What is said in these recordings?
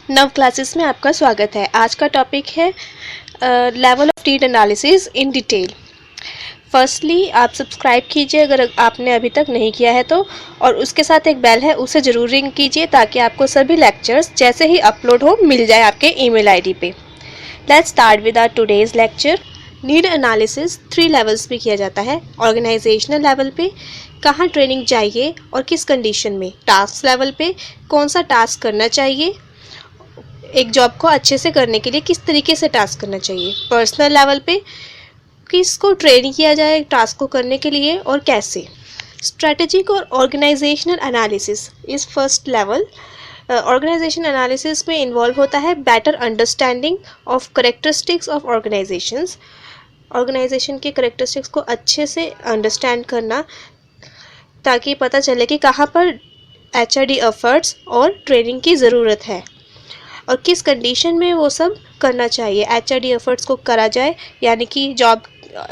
नव क्लासेस में आपका स्वागत है। आज का टॉपिक है level of need analysis in detail. Firstly आप सब्सक्राइब कीजिए अगर आपने अभी तक नहीं किया है तो, और उसके साथ एक बेल है उसे ज़रूर रिंग कीजिए ताकि आपको सभी लेक्चर्स जैसे ही अपलोड हो मिल जाए आपके ईमेल आईडी पे। Let's start with our today's lecture. Need analysis 3 levels पे किया जाता है। ऑर्गेनाइजेशनल लेवल पे कहाँ ट्रेनिंग चाहिए और किस कंडीशन में, टास्क लेवल पे कौन सा टास्क करना चाहिए, एक जॉब को अच्छे से करने के लिए किस तरीके से टास्क करना चाहिए, पर्सनल लेवल पे किसको ट्रेन किया जाए टास्क को करने के लिए और कैसे। स्ट्रेटेजिक और organisational analysis is first level. Organisation analysis में इन्वॉल्व होता है better understanding of characteristics of organisations. ऑर्गेनाइजेशन के करेक्टरिस्टिक्स को अच्छे से अंडरस्टैंड करना ताकि पता चले कि कहाँ पर एचआरडी एफर्ट्स और ट्रेनिंग की ज़रूरत है और किस कंडीशन में वो सब करना चाहिए। एचआरडी एफर्ट्स को करा जाए यानी कि जॉब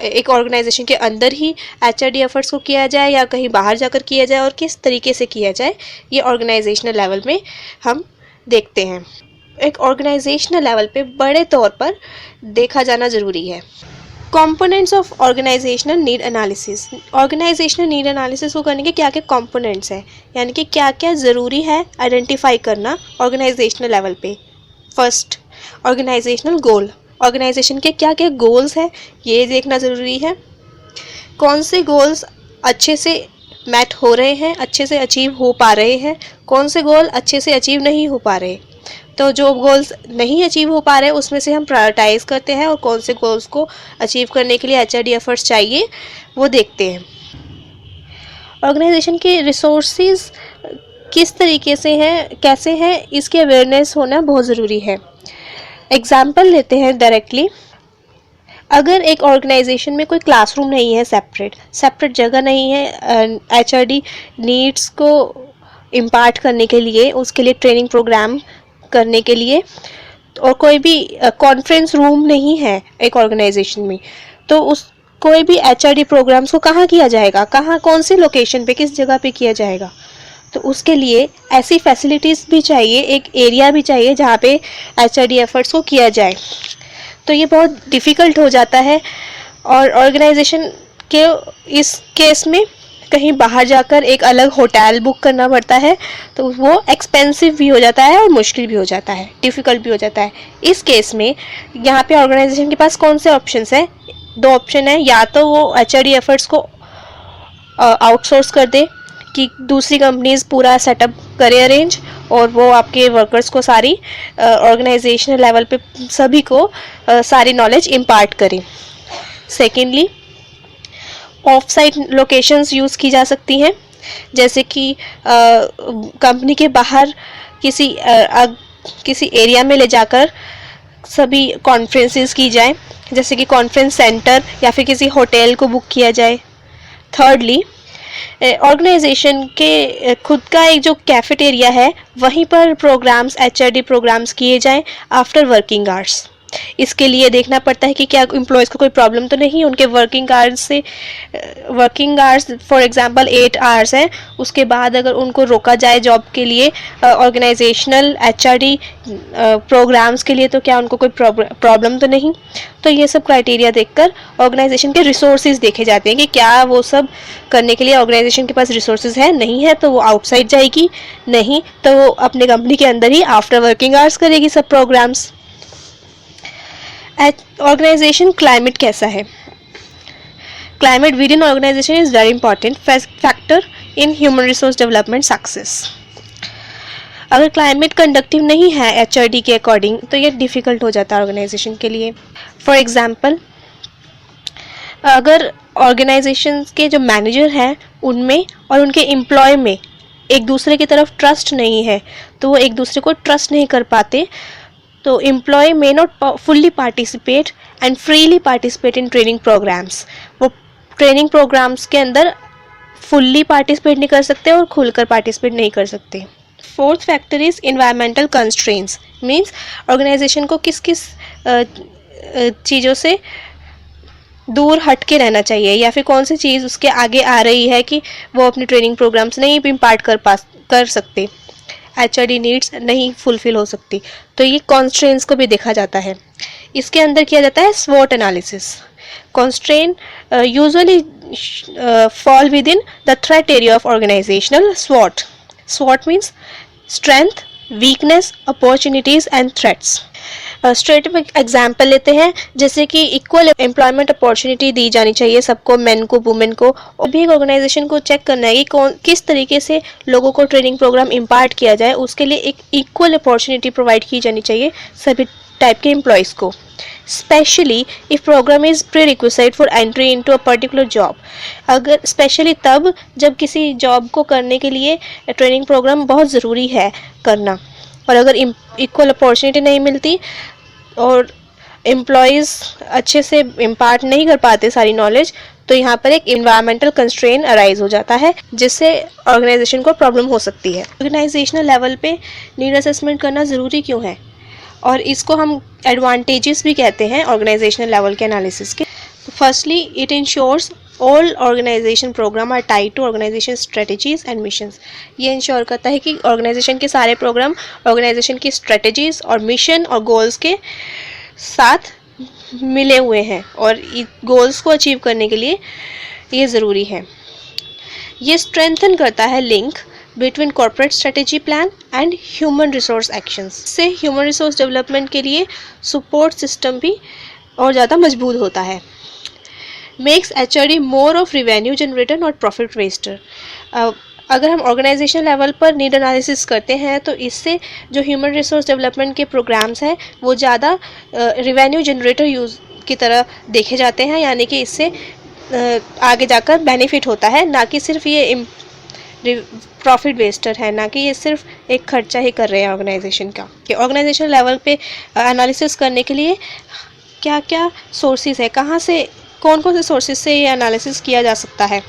एक ऑर्गेनाइजेशन के अंदर ही एचआरडी एफर्ट्स को किया जाए या कहीं बाहर जाकर किया जाए और किस तरीके से किया जाए, ये ऑर्गेनाइजेशनल लेवल में हम देखते हैं। एक ऑर्गेनाइजेशनल लेवल पे बड़े तौर पर देखा जाना ज़रूरी है। Components of organisational need analysis. Organisational need analysis को करने के क्या क्या कंपोनेंट्स हैं, यानी कि क्या क्या ज़रूरी है आइडेंटिफाई करना ऑर्गेनाइजेशनल लेवल पे। फर्स्ट, ऑर्गेनाइजेशनल गोल। ऑर्गेनाइजेशन के क्या क्या गोल्स हैं ये देखना ज़रूरी है। कौन से गोल्स अच्छे से मैट हो रहे हैं, अच्छे से अचीव हो पा रहे हैं, कौन से गोल अच्छे से अचीव नहीं हो पा रहे। तो जो गोल्स नहीं अचीव हो पा रहे उसमें से हम प्रायोरिटाइज करते हैं और कौन से गोल्स को अचीव करने के लिए एचआरडी एफर्ट्स चाहिए वो देखते हैं। ऑर्गेनाइजेशन के रिसोर्सेज किस तरीके से हैं, कैसे हैं, इसकी अवेयरनेस होना बहुत ज़रूरी है। एग्जाम्पल लेते हैं डायरेक्टली। अगर एक ऑर्गेनाइजेशन में कोई क्लासरूम नहीं है, सेपरेट जगह नहीं है एचआरडी नीड्स को इम्पार्ट करने के लिए, उसके लिए ट्रेनिंग प्रोग्राम करने के लिए, और कोई भी कॉन्फ्रेंस रूम नहीं है एक ऑर्गेनाइजेशन में, तो उस कोई भी एचआरडी प्रोग्राम्स को कहाँ किया जाएगा, कहाँ कौन सी लोकेशन पे किस जगह पे किया जाएगा। तो उसके लिए ऐसी फैसिलिटीज़ भी चाहिए, एक एरिया भी चाहिए जहाँ पे एचआरडी एफर्ट्स को किया जाए। तो ये बहुत डिफ़िकल्ट हो जाता है और ऑर्गेनाइजेशन के इस केस में कहीं बाहर जाकर एक अलग होटल बुक करना पड़ता है, तो वो एक्सपेंसिव भी हो जाता है और मुश्किल भी हो जाता है, डिफ़िकल्ट भी हो जाता है। इस केस में यहाँ पे ऑर्गेनाइजेशन के पास कौन से ऑप्शंस हैं? 2 ऑप्शन है, या तो वो एचआरडी एफर्ट्स को आउटसोर्स कर दे कि दूसरी कंपनीज पूरा सेटअप करे अरेंज और वो आपके वर्कर्स को सारी ऑर्गेनाइजेशनल लेवल पे सभी को सारी नॉलेज इम्पार्ट करें। Secondly, of site locations use की जा सकती हैं, जैसे कि कंपनी के बाहर किसी एरिया में ले जाकर सभी कॉन्फ्रेंसेस की जाए, जैसे कि कॉन्फ्रेंस सेंटर या फिर किसी होटल को बुक किया जाए। थर्डली, ऑर्गेनाइजेशन के खुद का एक जो कैफेटेरिया है वहीं पर प्रोग्राम्स, एचआरडी प्रोग्राम्स किए जाएं आफ्टर वर्किंग आवर्स। इसके लिए देखना पड़ता है कि क्या एम्प्लॉयज़ को कोई प्रॉब्लम तो नहीं, उनके working hours for example 8 hours हैं, उसके बाद अगर उनको रोका जाए जॉब के लिए ऑर्गेनाइजेशनल एचआरडी प्रोग्राम्स के लिए, तो क्या उनको कोई प्रॉब्लम तो नहीं। तो ये सब क्राइटेरिया देखकर ऑर्गेनाइजेशन के रिसोर्सेज देखे जाते हैं कि क्या वो सब करने के लिए ऑर्गेनाइजेशन के पास रिसोर्सेज है, नहीं है तो वो आउटसाइड जाएगी, नहीं तो वो अपने कंपनी के अंदर ही आफ्टर वर्किंग आवर्स करेगी सब प्रोग्राम्स। ऑर्गेनाइजेशन क्लाइमेट कैसा है? Climate within organisation is very important factor in human resource development success. अगर क्लाइमेट कंडक्टिव नहीं है एचआरडी के अकॉर्डिंग तो ये डिफ़िकल्ट हो जाता है ऑर्गेनाइजेशन के लिए। फॉर एग्जांपल, अगर ऑर्गेनाइजेशन के जो मैनेजर हैं उनमें और उनके एम्प्लॉय में एक दूसरे की तरफ ट्रस्ट नहीं है, तो वो एक दूसरे को ट्रस्ट नहीं कर पाते, तो employee may not fully participate and freely participate in training programmes. वो ट्रेनिंग प्रोग्राम्स के अंदर फुल्ली पार्टिसिपेट नहीं कर सकते और खुलकर पार्टिसिपेट नहीं कर सकते। Fourth factor is environmental constraints, means organisation को किस किस चीज़ों से दूर हट के रहना चाहिए या फिर कौन सी चीज़ उसके आगे आ रही है कि वो अपनी ट्रेनिंग प्रोग्राम्स नहीं इम्पार्ट कर सकते। HRD नीड्स नहीं फुलफिल हो सकती, तो ये कॉन्स्ट्रेंट्स को भी देखा जाता है। इसके अंदर किया जाता है SWOT analysis. Constraint usually fall within the threat area of organizational SWOT. SWOT means strength, weakness, opportunities and threats. Straight example लेते हैं, जैसे कि इक्वल एम्प्लॉयमेंट अपॉर्चुनिटी दी जानी चाहिए सबको, मेन को वुमेन को। और भी एक ऑर्गेनाइजेशन को चेक करना है कि किस तरीके से लोगों को ट्रेनिंग प्रोग्राम इम्पार्ट किया जाए, उसके लिए एक इक्वल अपॉर्चुनिटी प्रोवाइड की जानी चाहिए सभी टाइप के एम्प्लॉयज़ को, specially if programme is prerequisite for entry into a particular job. अगर स्पेशली तब जब किसी जॉब को करने के लिए ट्रेनिंग प्रोग्राम बहुत ज़रूरी है करना, और अगर इक्वल अपॉर्चुनिटी नहीं मिलती और एम्प्लॉयज़ अच्छे से इम्पार्ट नहीं कर पाते सारी नॉलेज, तो यहाँ पर एक इन्वायरमेंटल कंस्ट्रेन अराइज हो जाता है, जिससे ऑर्गेनाइजेशन को प्रॉब्लम हो सकती है। ऑर्गेनाइजेशनल लेवल पे नीड असेसमेंट करना ज़रूरी क्यों है, और इसको हम एडवांटेजेस भी कहते हैं ऑर्गेनाइजेशनल लेवल के एनालिसिस के। Firstly, it ensures all organisation programme are tied to organisation strategies and missions. ये इंश्योर करता है कि ऑर्गेनाइजेशन के सारे प्रोग्राम ऑर्गेनाइजेशन की स्ट्रेटजीज और मिशन और गोल्स के साथ मिले हुए हैं, और गोल्स को अचीव करने के लिए ये ज़रूरी है। ये स्ट्रेंथन करता है link between corporate strategy plan and human resource actions. से ह्यूमन रिसोर्स डेवलपमेंट के लिए सपोर्ट सिस्टम भी और ज़्यादा मजबूत होता है। Makes HRD more of revenue generator not profit Wester. अगर हम ऑर्गेनाइजेशन लेवल पर नीड एनालिसिस करते हैं तो इससे जो ह्यूमन रिसोर्स डेवलपमेंट के प्रोग्राम्स हैं वो ज़्यादा रिवेन्यू जनरेटर यूज़ की तरह देखे जाते हैं, यानी कि इससे आगे जाकर बेनिफिट होता है, ना कि सिर्फ ये प्रॉफिट वेस्टर है, ना कि ये सिर्फ एक खर्चा ही कर रहे हैं ऑर्गेनाइजेशन का। कि ऑर्गेनाइजेशन लेवल पे एनालिसिस करने के लिए क्या क्या सोर्सेज है, कहाँ से कौन कौन से सोर्सेज से ये एनालिसिस किया जा सकता है,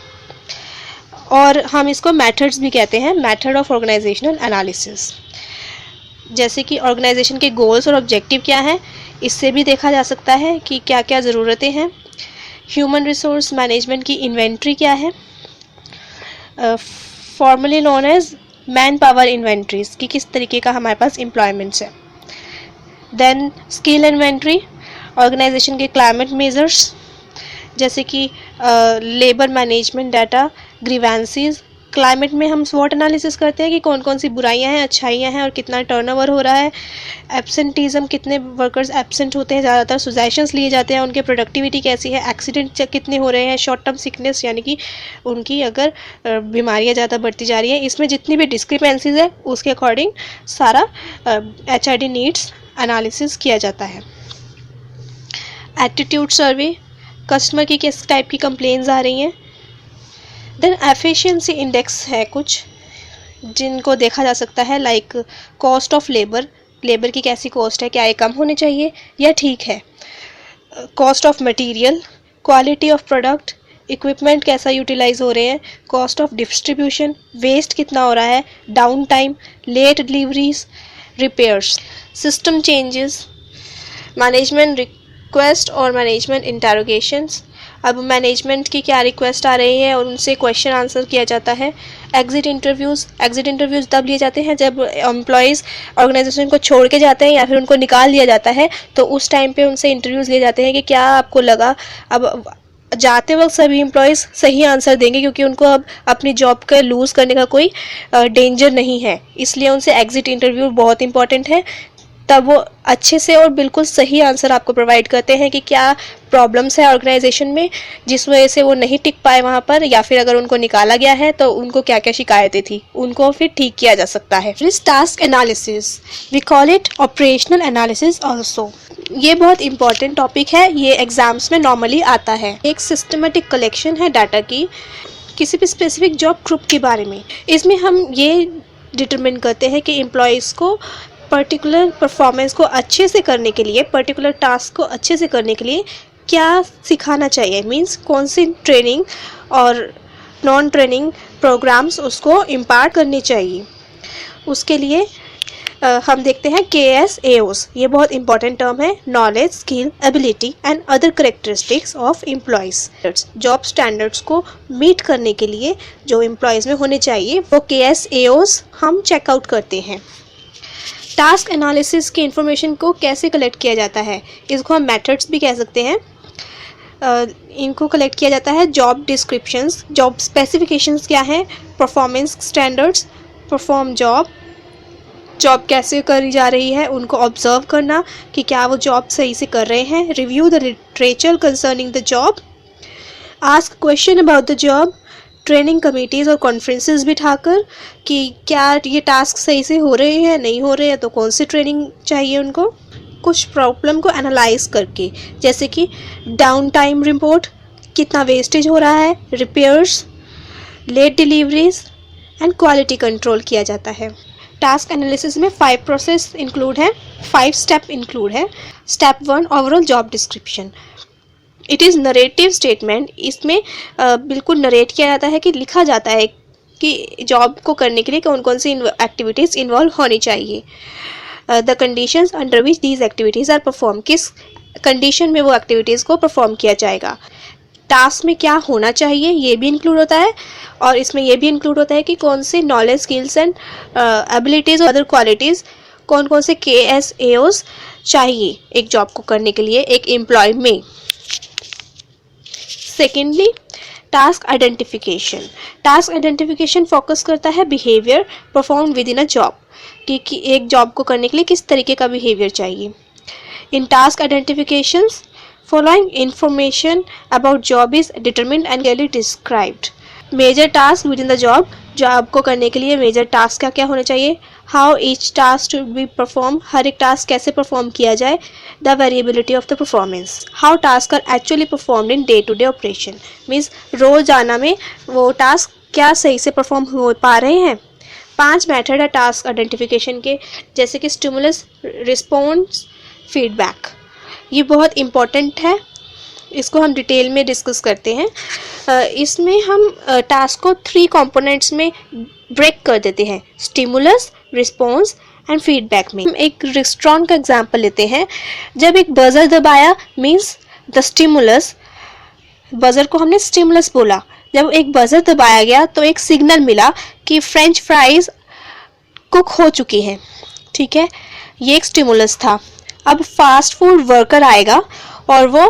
और हम इसको मेथड्स भी कहते हैं, मेथड ऑफ ऑर्गेनाइजेशनल एनालिसिस। जैसे कि ऑर्गेनाइजेशन के गोल्स और ऑब्जेक्टिव क्या हैं, इससे भी देखा जा सकता है कि क्या क्या ज़रूरतें हैं। ह्यूमन रिसोर्स मैनेजमेंट की इन्वेंट्री क्या है, formally known as manpower inventories, कि किस तरीके का हमारे पास एम्प्लॉयमेंट्स है। देन स्किल इन्वेंट्री, ऑर्गेनाइजेशन के क्लाइमेट मेजर्स, जैसे कि labour management data, grievances. Climate में हम स्वॉट एनालिसिस करते हैं कि कौन कौन सी बुराइयां हैं, अच्छाइयां हैं, और कितना टर्नओवर हो रहा है। एब्सेंटीज़म, कितने वर्कर्स एब्सेंट होते हैं, ज़्यादातर सुजेशंस लिए जाते हैं, उनके प्रोडक्टिविटी कैसी है, एक्सीडेंट कितने हो रहे हैं, शॉर्ट टर्म सिकनेस यानी कि उनकी अगर बीमारियां ज़्यादा बढ़ती जा रही हैं, इसमें जितनी भी डिस्क्रिपेंसीज है उसके अकॉर्डिंग सारा HRD नीड्स एनालिसिस किया जाता है। एटीट्यूड सर्वे, कस्टमर की किस टाइप की कंप्लेंट्स आ रही हैं। देन एफिशिएंसी इंडेक्स है कुछ जिनको देखा जा सकता है, like cost of labour, labour की कैसी कॉस्ट है, क्या ये कम होनी चाहिए या ठीक है। Cost of material, quality of product, equipment कैसा यूटिलाइज हो रहे हैं, कॉस्ट ऑफ डिस्ट्रीब्यूशन, वेस्ट कितना हो रहा है, downtime, late deliveries, repairs. System changes, management request और मैनेजमेंट इंटरोगेशंस। अब मैनेजमेंट की क्या रिक्वेस्ट आ रही है और उनसे क्वेश्चन आंसर किया जाता है। एग्जिट इंटरव्यूज़, एग्जिट इंटरव्यूज़ तब लिए जाते हैं जब एम्प्लॉयज़ ऑर्गेनाइजेशन को छोड़ के जाते हैं या फिर उनको निकाल दिया जाता है, तो उस टाइम पे उनसे इंटरव्यूज़ लिए जाते हैं कि क्या आपको लगा। अब जाते वक्त सभी एम्प्लॉयज़ सही आंसर देंगे क्योंकि उनको अब अपनी जॉब का लूज़ करने का कोई डेंजर नहीं है, इसलिए उनसे एग्जिट इंटरव्यू बहुत इंपॉर्टेंट है। तब वो अच्छे से और बिल्कुल सही आंसर आपको प्रोवाइड करते हैं कि क्या प्रॉब्लम्स है ऑर्गेनाइजेशन में जिस वजह से वो नहीं टिक पाए वहाँ पर, या फिर अगर उनको निकाला गया है तो उनको क्या क्या शिकायतें थी, उनको फिर ठीक किया जा सकता है। Task analysis, we call it operational analysis also. ये बहुत इंपॉर्टेंट टॉपिक है, ये एग्जाम्स में नॉर्मली आता है। एक सिस्टमेटिक कलेक्शन है डाटा की किसी भी स्पेसिफिक जॉब ग्रुप के बारे में। इसमें हम ये डिटरमिन करते हैं कि एम्प्लॉयज़ को पर्टिकुलर परफॉर्मेंस को अच्छे से करने के लिए, पर्टिकुलर टास्क को अच्छे से करने के लिए क्या सिखाना चाहिए, मींस कौन सी ट्रेनिंग और नॉन ट्रेनिंग प्रोग्राम्स उसको इम्पार्ट करने चाहिए। उसके लिए हम देखते हैं KSAOs। ये बहुत इंपॉर्टेंट टर्म है, knowledge, skill, ability and other characteristics of employees. Job standards को मीट करने के लिए जो एम्प्लॉयज़ में होने चाहिए वो KSAOs हम चेकआउट करते हैं। टास्क एनालिसिस की इंफॉर्मेशन को कैसे कलेक्ट किया जाता है, इसको हम मेथड्स भी कह सकते हैं। इनको कलेक्ट किया जाता है जॉब डिस्क्रिप्शंस, जॉब स्पेसिफिकेशंस क्या हैं, परफॉर्मेंस स्टैंडर्ड्स, परफॉर्म जॉब कैसे करी जा रही है उनको ऑब्जर्व करना कि क्या वो जॉब सही से कर रहे हैं, review the literature concerning the job, ask question about the job, training committees और कॉन्फ्रेंसेस बिठाकर कि क्या ये टास्क सही से हो रहे हैं, नहीं हो रहे हैं तो कौन सी ट्रेनिंग चाहिए उनको, कुछ प्रॉब्लम को एनालाइज करके, जैसे कि डाउन टाइम रिपोर्ट, कितना वेस्टेज हो रहा है, repairs, late deliveries and quality control किया जाता है। टास्क एनालिसिस में 5 प्रोसेस इंक्लूड है, 5 स्टेप इंक्लूड है। Step 1 overall job description. It is narrative statement. इसमें बिल्कुल नरेट किया जाता है कि लिखा जाता है कि जॉब को करने के लिए कौन कौन सी एक्टिविटीज़ इन्वॉल्व होनी चाहिए। The conditions under which these activities are perform, किस कंडीशन में वो एक्टिविटीज़ को परफॉर्म किया जाएगा। टास्क में क्या होना चाहिए ये भी इंक्लूड होता है, और इसमें ये भी इंक्लूड होता है कि कौन से नॉलेज, स्किल्स एंड एबिलिटीज़ और अदर क्वालिटीज़, कौन कौन से KSAOs चाहिए एक जॉब को करने के लिए एक एम्प्लॉय में। Secondly, task identification. Task identification focus करता है behaviour perform with in a job, कि एक जॉब को करने के लिए किस तरीके का बिहेवियर चाहिए। In task identifications following information about job is determined and clearly described. Major task within the job, job को करने के लिए मेजर टास्क क्या क्या होने चाहिए, how each task to be perform, हर एक टास्क कैसे परफॉर्म किया जाए, the variability of the performance, how task are actually performed in day to day operation, means रोजाना में वो टास्क क्या सही से परफॉर्म हो पा रहे हैं। 5 मेथड है टास्क आइडेंटिफिकेशन के, जैसे कि स्टिमुलस, रिस्पॉन्स, फीडबैक। ये बहुत इम्पॉर्टेंट है, इसको हम डिटेल में डिस्कस करते हैं। इसमें हम टास्क को 3 कंपोनेंट्स में ब्रेक कर देते हैं, स्टिमुलस, रिस्पॉन्स एंड फीडबैक में। हम एक रेस्टोरेंट का एग्जांपल लेते हैं। जब एक बजर दबाया मीन्स द स्टिमुलस, बजर को हमने स्टिमुलस बोला। जब एक बजर दबाया गया तो एक सिग्नल मिला कि फ्रेंच फ्राइज कुक हो चुकी है, ठीक है, ये एक स्टिमुलस था। अब फास्ट फूड वर्कर आएगा और वो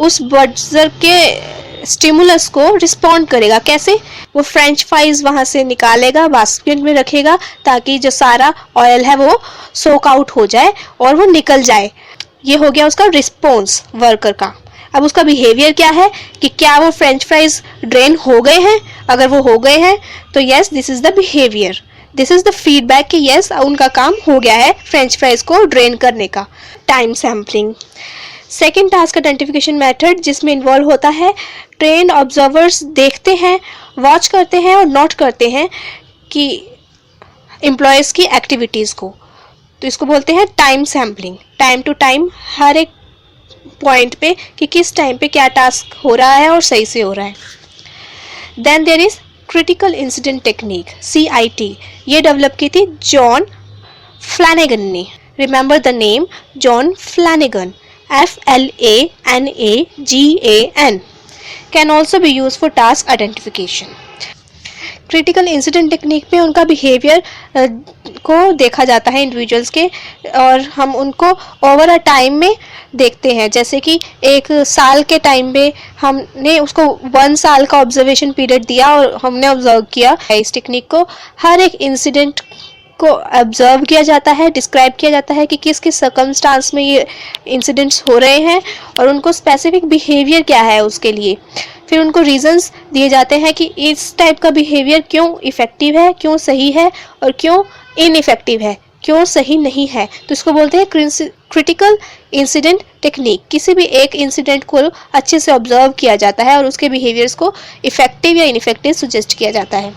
उस बजर के स्टिमुलस को रिस्पॉन्ड करेगा। कैसे? वो फ्रेंच फ्राइज वहाँ से निकालेगा, बास्केट में रखेगा ताकि जो सारा ऑयल है वो सोक आउट हो जाए और वो निकल जाए। ये हो गया उसका रिस्पॉन्स वर्कर का। अब उसका बिहेवियर क्या है कि क्या वो फ्रेंच फ्राइज ड्रेन हो गए हैं, अगर वो हो गए हैं तो yes this is the behaviour, this is the feedback कि यस उनका काम हो गया है फ्रेंच फ्राइज को ड्रेन करने का। Time sampling, second task identification method, जिसमें इन्वॉल्व होता है ट्रेन ऑब्जर्वर्स देखते हैं, वॉच करते हैं और नोट करते हैं कि एम्प्लॉयज़ की एक्टिविटीज़ को, तो इसको बोलते हैं time sampling. Time to time हर एक पॉइंट पे कि किस टाइम पे क्या टास्क हो रहा है और सही से हो रहा है। Then there is critical incident technique, CIT। ये डेवलप की थी जॉन फ्लैनेगन ने। Remember the name, John Flanagan, FLANAGAN। Can also be use for task identification. Critical incident technique में उनका बिहेवियर को देखा जाता है इंडिविजुअल्स के, और हम उनको ओवर अ टाइम में देखते हैं। जैसे कि 1 साल के टाइम पे हमने उसको 1 साल का ऑब्जर्वेशन पीरियड दिया और हमने ऑब्जर्व किया। इस टेक्निक को हर एक इंसिडेंट को ऑब्जर्व किया जाता है, डिस्क्राइब किया जाता है कि किस किस सर्कमस्टांस में ये इंसिडेंट्स हो रहे हैं और उनको स्पेसिफिक बिहेवियर क्या है उसके लिए। फिर उनको रीजंस दिए जाते हैं कि इस टाइप का बिहेवियर क्यों इफ़ेक्टिव है, क्यों सही है और क्यों इनइफेक्टिव है, क्यों सही नहीं है। तो इसको बोलते हैं क्रिटिकल इंसिडेंट टेक्निक। किसी भी एक इंसिडेंट को अच्छे से ऑब्जर्व किया जाता है और उसके बिहेवियर्स को इफेक्टिव या इनइफेक्टिव सजेस्ट किया जाता है।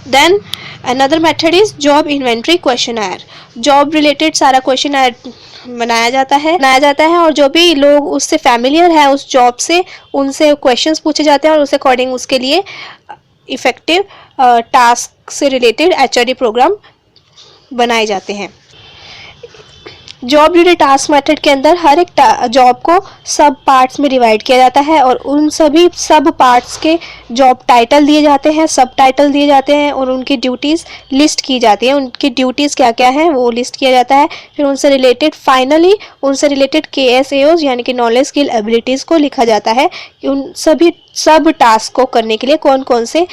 Then another method is job inventory questionnaire. Job related सारा क्वेश्चनर बनाया जाता है और जो भी लोग उससे फैमिलियर है उस जॉब से, उनसे क्वेश्चंस पूछे जाते हैं और उस अकॉर्डिंग उसके लिए इफेक्टिव टास्क से रिलेटेड HRD प्रोग्राम बनाए जाते हैं। जॉब ड्यूटी टास्क मेथड के अंदर हर एक जॉब को सब पार्ट्स में डिवाइड किया जाता है और उन सभी सब पार्ट्स के जॉब टाइटल दिए जाते हैं, सब टाइटल दिए जाते हैं और उनकी ड्यूटीज़ लिस्ट की जाती है। उनकी ड्यूटीज़ क्या क्या हैं वो लिस्ट किया जाता है। फिर उनसे रिलेटेड KSAOs यानी कि नॉलेज स्किल एबिलिटीज़ को लिखा जाता है कि उन सभी सब टास्क को करने के लिए कौन कौन से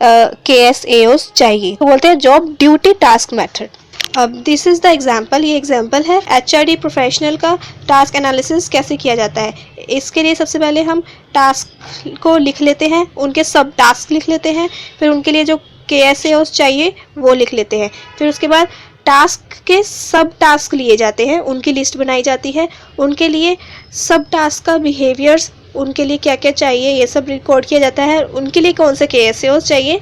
KSAOs चाहिए, तो बोलते हैं जॉब ड्यूटी टास्क मेथड। अब दिस इज़ द एग्जाम्पल, ये एग्जाम्पल है HRD प्रोफेशनल का टास्क एनालिसिस कैसे किया जाता है। इसके लिए सबसे पहले हम टास्क को लिख लेते हैं, उनके सब टास्क लिख लेते हैं, फिर उनके लिए जो KSAOs चाहिए वो लिख लेते हैं। फिर उसके बाद टास्क के सब टास्क लिए जाते हैं, उनकी लिस्ट बनाई जाती है, उनके लिए सब टास्क का बिहेवियर्स, उनके लिए क्या क्या चाहिए ये सब रिकॉर्ड किया जाता है। उनके लिए कौन से KSAOs चाहिए,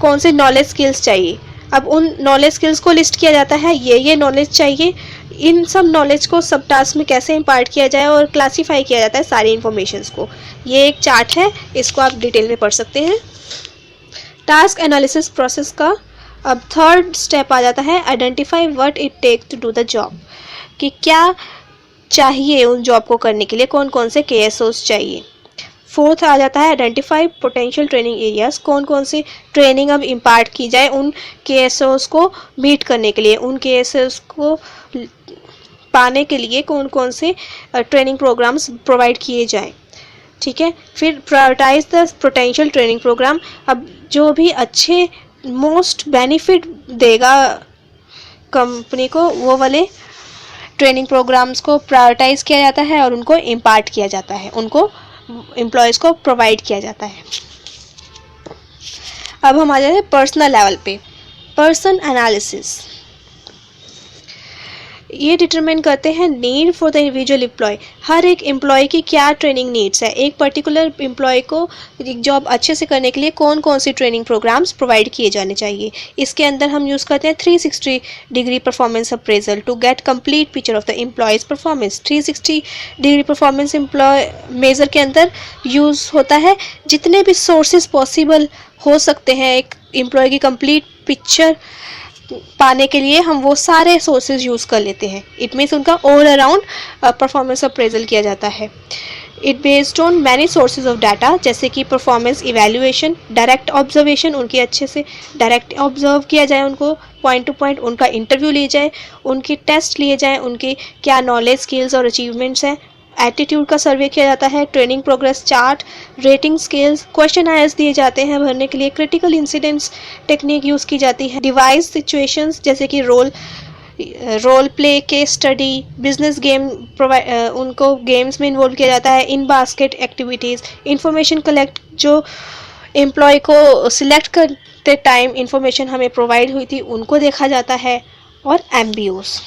कौन से नॉलेज स्किल्स चाहिए, अब उन नॉलेज स्किल्स को लिस्ट किया जाता है, ये नॉलेज चाहिए। इन सब नॉलेज को सब टास्क में कैसे इम्पार्ट किया जाए और क्लासीफाई किया जाता है सारी इन्फॉर्मेशंस को। ये एक चार्ट है, इसको आप डिटेल में पढ़ सकते हैं। टास्क एनालिसिस प्रोसेस का अब थर्ड स्टेप आ जाता है, identify what it take to do the job, कि क्या चाहिए उन जॉब को करने के लिए, कौन कौन से KSOs चाहिए। फोर्थ आ जाता है, आइडेंटिफाई पोटेंशियल ट्रेनिंग एरियाज, कौन कौन सी ट्रेनिंग अब इम्पार्ट की जाए उन KSOs को मीट करने के लिए, उन KSOs को पाने के लिए कौन कौन से ट्रेनिंग प्रोग्राम्स प्रोवाइड किए जाएं। ठीक है, फिर prioritise the potential training programme, अब जो भी अच्छे मोस्ट बेनिफिट देगा कंपनी को वो वाले ट्रेनिंग प्रोग्राम्स को प्रायोरिटाइज किया जाता है और उनको इम्पार्ट किया जाता है, उनको एम्प्लॉयज़ को प्रोवाइड किया जाता है। अब हम आ जाते हैं पर्सनल लेवल पे। पर्सन एनालिसिस ये डिटरमाइन करते हैं need for the individual employee, हर एक एम्प्लॉय की क्या ट्रेनिंग नीड्स है। एक पर्टिकुलर एम्प्लॉय को एक जॉब अच्छे से करने के लिए कौन कौन सी ट्रेनिंग प्रोग्राम्स प्रोवाइड किए जाने चाहिए। इसके अंदर हम यूज़ करते हैं 360 degree performance appraisal to get complete picture of the employees performance. 360 degree performance employee measure के अंदर यूज़ होता है, जितने भी सोर्सेज पॉसिबल हो सकते हैं एक एम्प्लॉय की कंप्लीट पिक्चर पाने के लिए हम वो सारे सोर्सेज यूज़ कर लेते हैं। इट मीन्स उनका ऑल अराउंड परफॉर्मेंस अप्रेजल किया जाता है। It based on many sources of data, जैसे कि परफॉर्मेंस इवैल्यूएशन, डायरेक्ट ऑब्जर्वेशन, उनकी अच्छे से डायरेक्ट ऑब्जर्व किया जाए, उनको पॉइंट टू पॉइंट उनका इंटरव्यू लिए जाए, उनके टेस्ट लिए जाए, उनके क्या नॉलेज स्किल्स और अचीवमेंट्स हैं। एटीट्यूड का सर्वे किया जाता है, training progress chart, rating scales, question Aires दिए जाते हैं भरने के लिए, क्रिटिकल इंसिडेंट्स टेक्निक यूज़ की जाती है, डिवाइस सिचुएशंस जैसे कि role play, case study, business game उनको गेम्स में इन्वॉल्व किया जाता है, in basket activities, information collect जो एम्प्लॉय को सिलेक्ट करते टाइम इंफॉर्मेशन हमें प्रोवाइड हुई थी उनको देखा जाता है, और MBOs।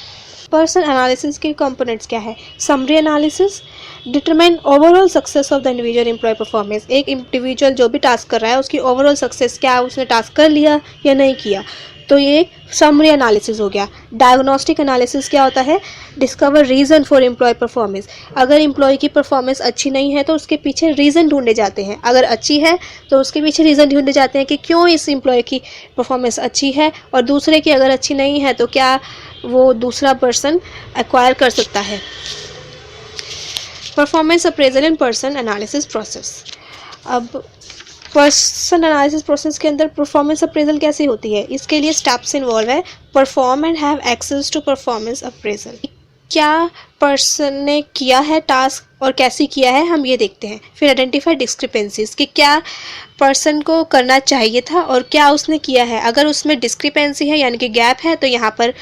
पर्सन एनालिसिस के कंपोनेंट्स क्या है। Summary analysis determine overall success of the individual employee performance, एक इंडिविजुअल जो भी टास्क कर रहा है उसकी ओवरऑल सक्सेस क्या, उसने टास्क कर लिया या नहीं किया, तो ये समरी एनालिसिस हो गया। डायग्नोस्टिक एनालिसिस क्या होता है, discover reason for employee performance, अगर एम्प्लॉय की परफॉर्मेंस अच्छी नहीं है तो उसके पीछे रीज़न ढूंढे जाते हैं, अगर अच्छी है तो उसके पीछे रीज़न ढूंढे जाते हैं कि क्यों इस एम्प्लॉय की परफॉर्मेंस अच्छी है, और दूसरे की अगर अच्छी नहीं है तो क्या वो दूसरा पर्सन एक्वायर कर सकता है। Performance appraisal and person analysis process. अब पर्सन एनालिसिस प्रोसेस के अंदर परफॉर्मेंस अप्रेजल कैसे होती है, इसके लिए स्टेप्स इन्वॉल्व है। Perform and have access to performance appraisal, क्या पर्सन ने किया है टास्क और कैसे किया है हम ये देखते हैं। फिर आइडेंटिफाई डिस्क्रिपेंसीज, कि क्या पर्सन को करना चाहिए था और क्या उसने किया है, अगर उसमें डिस्क्रिपेंसी है यानी कि गैप है तो यहाँ पर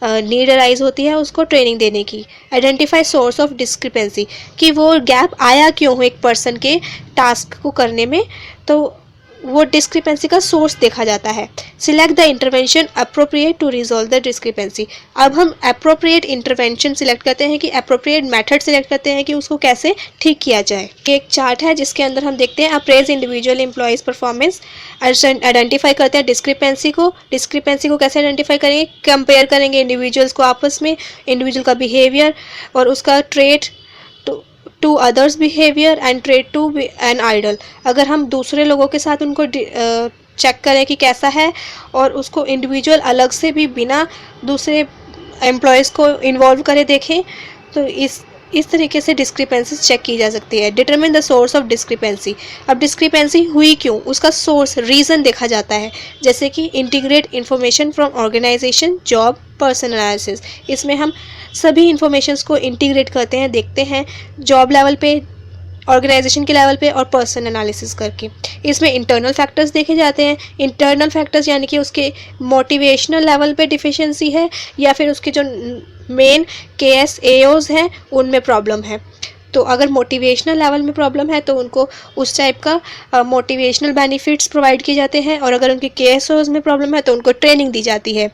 नीड अराइज होती है उसको ट्रेनिंग देने की। आइडेंटिफाई सोर्स ऑफ डिस्क्रिपेंसी, कि वो गैप आया क्यों हो एक पर्सन के टास्क को करने में, तो वो डिस्क्रिपेंसी का सोर्स देखा जाता है। Select the intervention appropriate to resolve the discrepancy, अब हम अप्रोप्रिएट इंटरवेंशन सिलेक्ट करते हैं कि अप्रोप्रिएट मेथड सिलेक्ट करते हैं कि उसको कैसे ठीक किया जाए। एक चार्ट है जिसके अंदर हम देखते हैं apprise individual employees performance, identify करते हैं डिस्क्रिपेंसी को कैसे आइडेंटिफाई करेंगे, कंपेयर करेंगे इंडिविजुअल्स को आपस में, इंडिविजुअल का बिहेवियर और उसका trait to others behaviour and trait to an ideal, अगर हम दूसरे लोगों के साथ उनको चेक करें कि कैसा है, और उसको इंडिविजुअल अलग से भी बिना दूसरे एम्प्लॉयज़ को इन्वॉल्व करे देखें। तो इस तरीके से डिस्क्रिपेंसीज चेक की जा सकती है। Determine the source of discrepancy. अब डिस्क्रिपेंसी हुई क्यों, उसका सोर्स, रीज़न देखा जाता है। जैसे कि integrate information from organisation, job, person analysis. इसमें हम सभी इंफॉर्मेशंस को इंटीग्रेट करते हैं, देखते हैं जॉब लेवल पे, ऑर्गेनाइजेशन के लेवल पे और पर्सन एनालिसिस करके। इसमें इंटरनल फैक्टर्स देखे जाते हैं। इंटरनल फैक्टर्स यानी कि उसके मोटिवेशनल लेवल पे डिफिशिएंसी है, या फिर उसके जो मेन KSAOs हैं उनमें प्रॉब्लम है। तो अगर मोटिवेशनल लेवल में प्रॉब्लम है तो उनको उस टाइप का मोटिवेशनल बेनिफिट्स प्रोवाइड किए जाते हैं, और अगर उनके KSOs में प्रॉब्लम है तो उनको ट्रेनिंग दी जाती है।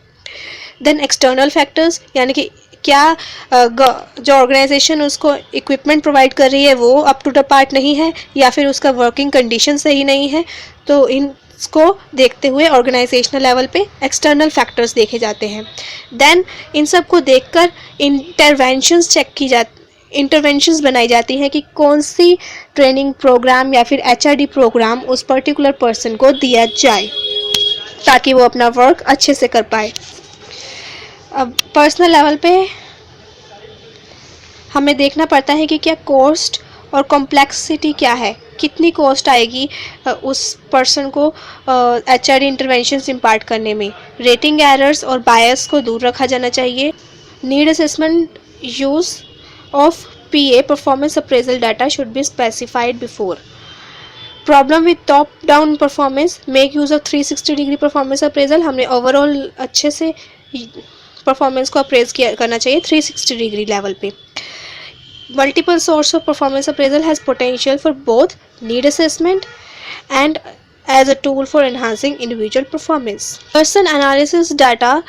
देन एक्सटर्नल फैक्टर्स, यानी कि क्या जो ऑर्गेनाइजेशन उसको इक्विपमेंट प्रोवाइड कर रही है वो अप टू द पार्ट नहीं है, या फिर उसका वर्किंग कंडीशन सही नहीं है। तो इसको देखते हुए ऑर्गेनाइजेशनल लेवल पे एक्सटर्नल फैक्टर्स देखे जाते हैं। देन इन सब को देखकर इंटरवेंशंस बनाई जाती हैं कि कौन सी ट्रेनिंग प्रोग्राम या फिर HRD प्रोग्राम उस पर्टिकुलर पर्सन को दिया जाए ताकि वो अपना वर्क अच्छे से कर पाए। अब पर्सनल लेवल पे हमें देखना पड़ता है कि क्या कॉस्ट और कॉम्प्लेक्सिटी क्या है, कितनी कॉस्ट आएगी उस पर्सन को HRD इंटरवेंशंस इम्पार्ट करने में। रेटिंग एरर्स और बायस को दूर रखा जाना चाहिए। Need assessment, use of PA performance appraisal data should be specified before. Problem with top down performance, make use of 360 degree performance appraisal. हमने ओवरऑल अच्छे से परफॉर्मेंस को अप्रेज करना चाहिए 360 डिग्री लेवल पे। Multiple source of performance appraisal has potential for both need assessment and as a tool for enhancing individual performance. Person analysis data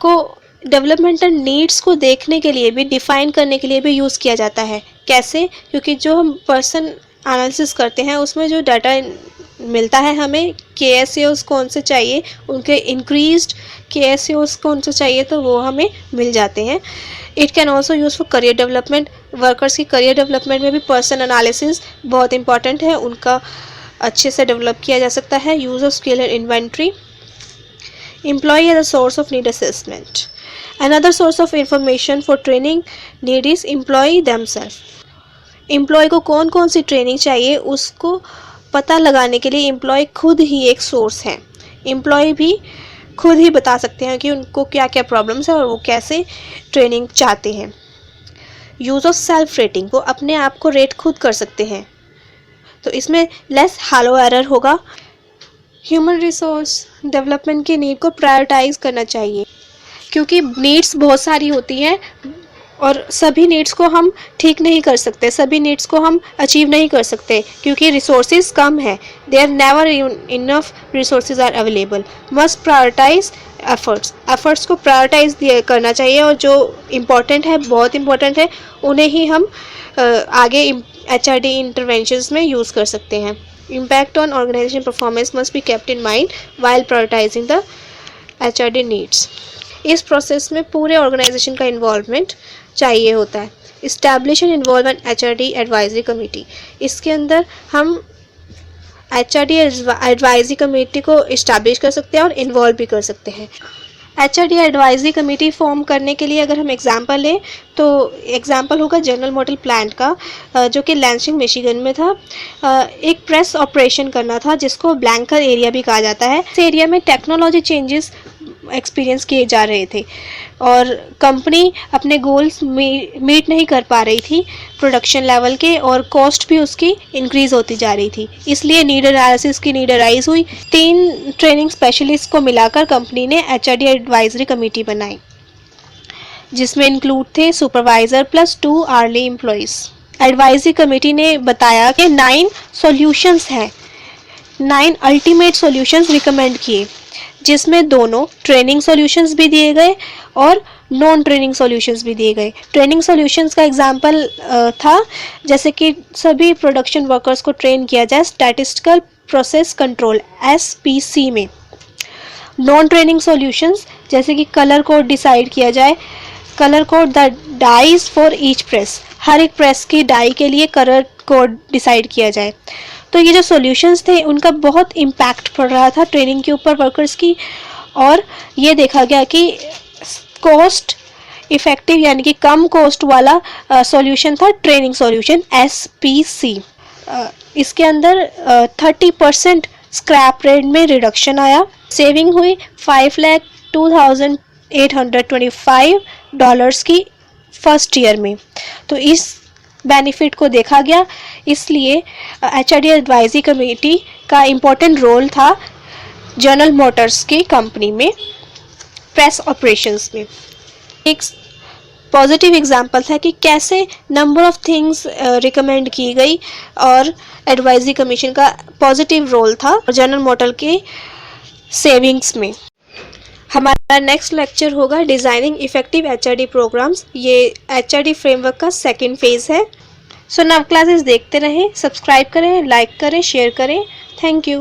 को developmental needs को देखने के लिए भी, डिफाइन करने के लिए भी यूज़ किया जाता है। कैसे? क्योंकि जो हम पर्सन एनालिसिस करते हैं उसमें जो डाटा मिलता है हमें, KSAOs कौन से चाहिए, उनके इंक्रीज्ड KSAOs कौन से चाहिए, तो वो हमें मिल जाते हैं। It can also use for career development. Workers की करियर डेवलपमेंट में भी पर्सन एनालिसिस बहुत इंपॉर्टेंट है, उनका अच्छे से डेवलप किया जा सकता है। Use of skill and inventory. Employ as a source of need assessment. Another source of information for training need is employ themself. Employ को कौन कौन सी ट्रेनिंग चाहिए उसको पता लगाने के लिए एम्प्लॉय खुद ही एक सोर्स है। एम्प्लॉय भी खुद ही बता सकते हैं कि उनको क्या क्या प्रॉब्लम्स है और वो कैसे ट्रेनिंग चाहते हैं। यूज़ ऑफ सेल्फ रेटिंग, वो अपने आप को रेट खुद कर सकते हैं, तो इसमें लेस हालो एरर होगा। ह्यूमन रिसोर्स डेवलपमेंट की नीड को प्रायोरिटाइज करना चाहिए, क्योंकि नीड्स बहुत सारी होती हैं और सभी नीड्स को हम ठीक नहीं कर सकते, सभी नीड्स को हम अचीव नहीं कर सकते क्योंकि रिसोर्सेज कम है। There never enough resources are available. Must prioritise efforts को प्रायोरिटाइज करना चाहिए, और जो इम्पोर्टेंट है, बहुत इम्पोर्टेंट है, उन्हें ही हम आगे HRD इंटरवेंशंस में यूज़ कर सकते हैं। Impact on organisation performance must be kept in mind while prioritising the HRD needs. इस प्रोसेस में पूरे ऑर्गेनाइजेशन का इन्वॉल्वमेंट चाहिए होता है। Establish and involve an HRD advisory committee. इसके अंदर हम HRD एडवाइजरी कमेटी को इस्टेब्लिश कर सकते हैं और इन्वॉल्व भी कर सकते हैं। HRD एडवाइजरी कमेटी फॉर्म करने के लिए अगर हम एग्जांपल लें तो एग्जांपल होगा जनरल मोटर प्लांट का, जो कि लैंसिंग मिशिगन में था। एक प्रेस ऑपरेशन करना था जिसको ब्लैंकर एरिया भी कहा जाता है। इस एरिया में टेक्नोलॉजी चेंजेस एक्सपीरियंस किए जा रहे थे और कंपनी अपने गोल्स मीट नहीं कर पा रही थी प्रोडक्शन लेवल के, और कॉस्ट भी उसकी इंक्रीज़ होती जा रही थी। इसलिए नीड एनालिसिस की नीड अराइज हुई। 3 ट्रेनिंग स्पेशलिस्ट को मिलाकर कंपनी ने HRD एडवाइजरी कमेटी बनाई, जिसमें इंक्लूड थे supervisor plus 2 early employees. Advisory committee ने बताया कि 9 सॉल्यूशंस हैं, 9 अल्टीमेट सॉल्यूशंस रिकमेंड किए, जिसमें दोनों ट्रेनिंग सॉल्यूशंस भी दिए गए और नॉन ट्रेनिंग सॉल्यूशंस भी दिए गए। ट्रेनिंग सॉल्यूशंस का एग्जांपल था जैसे कि सभी प्रोडक्शन वर्कर्स को ट्रेन किया जाए स्टैटिस्टिकल प्रोसेस कंट्रोल SPC में। नॉन ट्रेनिंग सॉल्यूशंस जैसे कि कलर कोड डिसाइड किया जाए, colour code the dies for each press, हर एक प्रेस की डाई के लिए कलर कोड डिसाइड किया जाए। तो ये जो सॉल्यूशंस थे उनका बहुत इम्पैक्ट पड़ रहा था ट्रेनिंग के ऊपर वर्कर्स की, और ये देखा गया कि कॉस्ट इफ़ेक्टिव यानी कि कम कॉस्ट वाला सॉल्यूशन था ट्रेनिंग सॉल्यूशन SPC। इसके अंदर 30% स्क्रैप रेट में रिडक्शन आया, सेविंग हुई $5,02,825 की फर्स्ट ईयर में। तो इस बेनिफिट को देखा गया, इसलिए HRD एडवाइजरी कमेटी का इम्पोर्टेंट रोल था जनरल मोटर्स की कंपनी में प्रेस ऑपरेशंस में। एक पॉजिटिव एग्जांपल था कि कैसे नंबर ऑफ थिंग्स रिकमेंड की गई और एडवाइजरी कमीशन का पॉजिटिव रोल था जनरल मोटर के सेविंग्स में। हमारा नेक्स्ट लेक्चर होगा डिज़ाइनिंग इफेक्टिव HRD प्रोग्राम्स। ये HRD फ्रेमवर्क का सेकेंड फेज़ है। सो नाउ क्लासेस देखते रहें, सब्सक्राइब करें, लाइक करें, शेयर करें। Thank you.